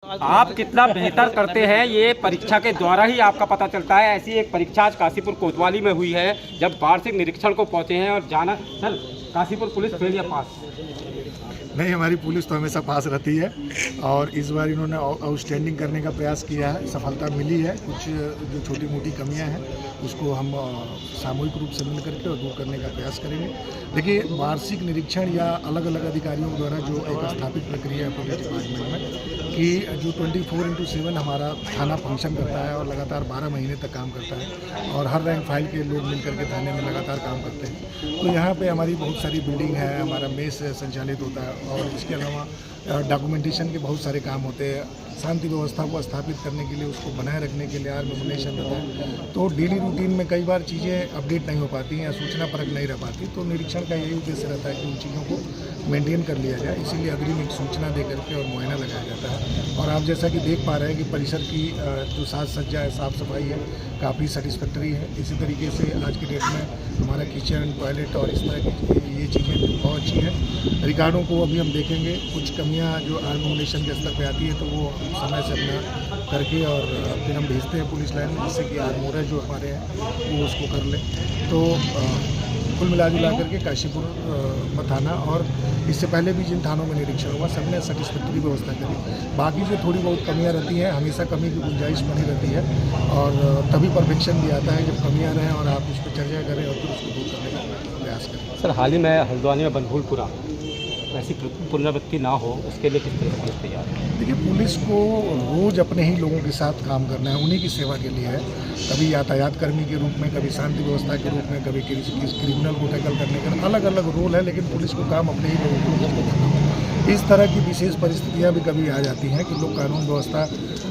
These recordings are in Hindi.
आप कितना बेहतर करते हैं ये परीक्षा के द्वारा ही आपका पता चलता है। ऐसी एक परीक्षा आज काशीपुर कोतवाली में हुई है, जब वार्षिक निरीक्षण को पहुंचे हैं और जाना सर काशीपुर पुलिस फेल या पास? नहीं, हमारी पुलिस तो हमेशा पास रहती है और इस बार इन्होंने आउटस्टैंडिंग करने का प्रयास किया है, सफलता मिली है। कुछ जो छोटी मोटी कमियां हैं उसको हम सामूहिक रूप से मिल करके और दूर करने का प्रयास करेंगे। देखिए, वार्षिक निरीक्षण या अलग अलग अधिकारियों द्वारा जो एक स्थापित प्रक्रिया है पुलिस डिपार्टमेंट में कि जो 24/7 हमारा थाना फंक्शन करता है और लगातार 12 महीने तक काम करता है और हर रैंक फाइल के लोग मिल करके थाने में लगातार काम करते हैं। तो यहाँ पे हमारी बहुत सारी बिल्डिंग है, हमारा मेस संचालित होता है और इसके अलावा डॉक्यूमेंटेशन के बहुत सारे काम होते हैं। शांति व्यवस्था को स्थापित करने के लिए, उसको बनाए रखने के लिए आर्गनाइजेशन रहता है। तो डेली रूटीन में कई बार चीज़ें अपडेट नहीं हो पाती या सूचना परक नहीं रह पाती, तो निरीक्षण का यही उद्देश्य रहता है कि उन चीज़ों को मेंटेन कर लिया जाए। इसीलिए अग्रिम एक सूचना दे करके और मुआयना लगाया जाता है। और आप जैसा कि देख पा रहे हैं कि परिसर की जो साज सज्जा है, साफ़ सफाई है, काफ़ी सेटिस्फैक्ट्री है। इसी तरीके से आज की डेट में हमारा किचन, टॉयलेट और इस तरह की ये चीज़ें बहुत अच्छी हैं। रिकॉर्डों को अभी हम देखेंगे, कुछ कमियां जो आर्गनाइजेशन के स्तर पे आती है तो वो समय से अपना करके और फिर हम भेजते हैं पुलिस लाइन में, जिससे कि आर्मोर जो हमारे हैं वो उसको कर लें। तो कुल मिला जुला करके काशीपुर थाना और इससे पहले भी जिन थानों में निरीक्षण हुआ सबने सेटिस्फैक्ट्री व्यवस्था करी। बाकी जो थोड़ी बहुत कमियां रहती हैं, हमेशा कमी की गुंजाइश बनी रहती है और तभी परफेक्शन भी आता है जब कमियां रहें और आप उस पर चर्चा करें और फिर उसको दूर करने का प्रयास करें। सर, हाल ही में हल्द्वानी में बनभूलपुरा ऐसी पुनरावृत्ति ना हो, उसके लिए किस तरह से पुलिस तैयार है? देखिए, पुलिस को रोज़ अपने ही लोगों के साथ काम करना है, उन्हीं की सेवा के लिए है। कभी यातायात कर्मी के रूप में, कभी शांति व्यवस्था के रूप में, कभी क्रिमिनल को टैकल करने का अलग अलग रोल है, लेकिन पुलिस को काम अपने ही लोगों को करना है। इस तरह की विशेष परिस्थितियां भी कभी आ जाती हैं कि लोग कानून व्यवस्था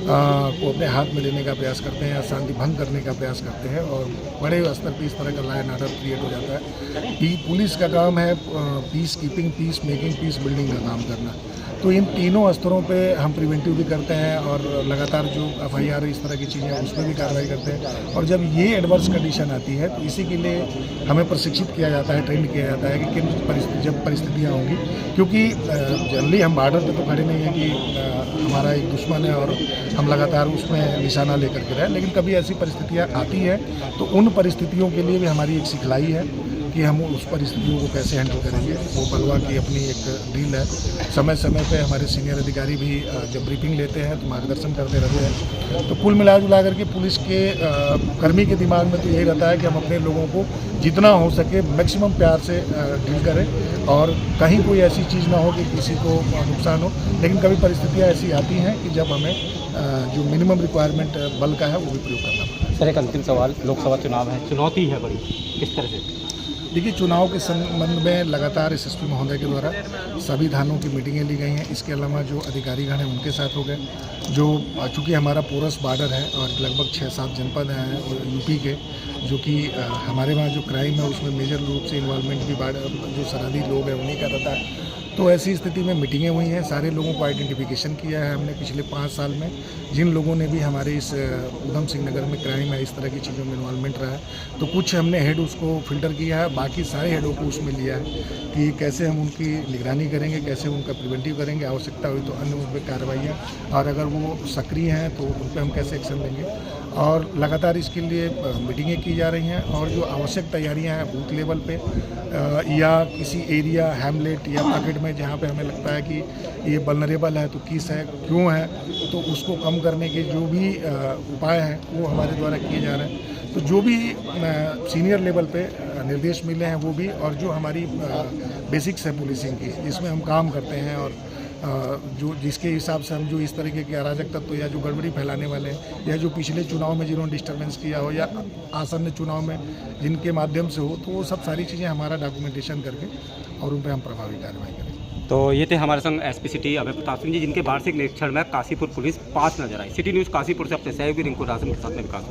को अपने हाथ में लेने का प्रयास करते हैं या शांति भंग करने का प्रयास करते हैं और बड़े स्तर पर इस तरह का लॉ एंड ऑर्डर क्रिएट हो जाता है। पुलिस का काम है peace keeping, peace making, peace building का काम करना। तो इन तीनों स्तरों पे हम प्रिवेंटिव भी करते हैं और लगातार जो FIR इस तरह की चीज़ें उसमें भी कार्रवाई करते हैं। और जब ये एडवर्स कंडीशन आती है तो इसी के लिए हमें प्रशिक्षित किया जाता है, ट्रेन किया जाता है कि किन जब परिस्थितियाँ होंगी, क्योंकि जनरली हम बॉर्डर पर तो खड़े नहीं हैं कि हमारा एक दुश्मन है और हम लगातार उसमें निशाना लेकर के रहें, लेकिन कभी ऐसी परिस्थितियाँ आती हैं तो उन परिस्थितियों के लिए भी हमारी एक सिखलाई है कि हम उस परिस्थितियों को कैसे हैंडल करेंगे। वो बलवा की अपनी एक ड्रिल है। समय समय पे हमारे सीनियर अधिकारी भी जब ब्रीफिंग लेते हैं तो मार्गदर्शन करते रहते हैं। तो कुल मिला जुला करके पुलिस के कर्मी के दिमाग में तो यही रहता है कि हम अपने लोगों को जितना हो सके मैक्सिमम प्यार से डील करें और कहीं कोई ऐसी चीज़ ना हो कि किसी को नुकसान हो। लेकिन कभी परिस्थितियाँ ऐसी आती हैं कि जब हमें जो मिनिमम रिक्वायरमेंट बल का है वो भी प्रयोग करना पड़ता है। सर, एक अंतिम सवाल, लोकसभा चुनाव है, चुनौती है बड़ी, किस तरह से? देखिए, चुनाव के संबंध में लगातार SSP महोदय के द्वारा सभी थानों की मीटिंगें ली गई हैं। इसके अलावा जो अधिकारीगण हैं उनके साथ हो गए। जो चूँकि हमारा पोरस बॉर्डर है और लगभग 6-7 जनपद हैं यूपी के, जो कि हमारे वहाँ जो क्राइम है उसमें मेजर रूप से इन्वॉल्वमेंट भी जो सरहदी लोग हैं उन्हीं का रहता है। तो ऐसी स्थिति में मीटिंगें हुई हैं, सारे लोगों को आइडेंटिफिकेशन किया है हमने पिछले 5 साल में। जिन लोगों ने भी हमारे इस उधम सिंह नगर में क्राइम है, इस तरह की चीज़ों में इन्वॉल्वमेंट रहा है, तो कुछ हमने हेड उसको फिल्टर किया है, बाकी सारे हेडों को उसमें लिया है कि कैसे हम उनकी निगरानी करेंगे, कैसे उनका प्रिवेंटिव करेंगे, आवश्यकता हुई तो अन्य उन पर कार्रवाइयाँ, और अगर वो सक्रिय हैं तो उन पर हम कैसे एक्शन लेंगे। और लगातार इसके लिए मीटिंगें की जा रही हैं और जो आवश्यक तैयारियां हैं बूथ लेवल पे या किसी एरिया, हैमलेट या पॉकेट में जहां पे हमें लगता है कि ये वल्नरेबल है तो किस है, क्यों है, तो उसको कम करने के जो भी उपाय हैं वो हमारे द्वारा किए जा रहे हैं। तो जो भी सीनियर लेवल पे निर्देश मिले हैं वो भी, और जो हमारी बेसिक्स है पुलिसिंग की जिसमें हम काम करते हैं और जो जिसके हिसाब से हम जो इस तरीके के अराजक तत्व या जो गड़बड़ी फैलाने वाले हैं या जो पिछले चुनाव में जिन्होंने डिस्टर्बेंस किया हो या आसन्न चुनाव में जिनके माध्यम से हो, तो वो सब सारी चीज़ें हमारा डॉक्यूमेंटेशन करके और उन पर हम प्रभावी कार्रवाई करें। तो ये थे हमारे संग SP सिटी अभय प्रताप सिंह जी, जिनके वार्षिक निरीक्षण में काशीपुर पुलिस पास नजर आई। सिटी न्यूज़ काशीपुर से अपने सहयोगी रिंकू राजन के साथ में विकास।